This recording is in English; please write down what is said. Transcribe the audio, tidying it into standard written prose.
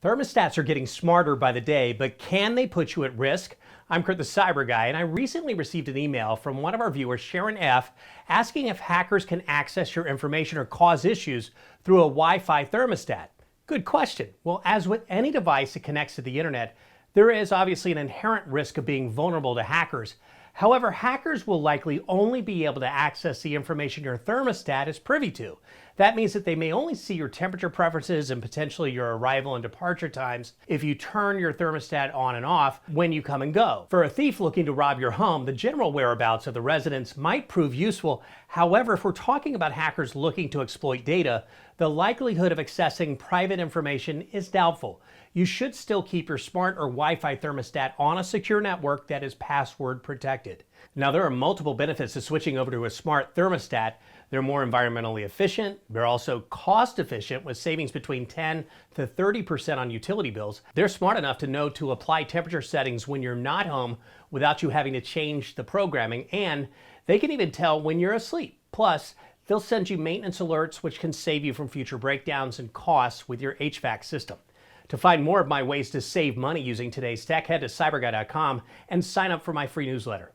Thermostats are getting smarter by the day, but can they put you at risk? I'm Kurt the CyberGuy, and I recently received an email from one of our viewers, Sharon F., asking if hackers can access your information or cause issues through a Wi-Fi thermostat. Good question. Well, as with any device that connects to the internet, there is obviously an inherent risk of being vulnerable to hackers. However, hackers will likely only be able to access the information your thermostat is privy to. That means that they may only see your temperature preferences and potentially your arrival and departure times if you turn your thermostat on and off when you come and go. For a thief looking to rob your home, the general whereabouts of the residents might prove useful. However, if we're talking about hackers looking to exploit data, the likelihood of accessing private information is doubtful. You should still keep your smart or Wi-Fi thermostat on a secure network that is password protected. Now, there are multiple benefits to switching over to a smart thermostat. They're more environmentally efficient. They're also cost efficient with savings between 10 to 30% on utility bills. They're smart enough to know to apply temperature settings when you're not home without you having to change the programming, and they can even tell when you're asleep. Plus, they'll send you maintenance alerts, which can save you from future breakdowns and costs with your HVAC system. To find more of my ways to save money using today's tech, head to cyberguy.com and sign up for my free newsletter.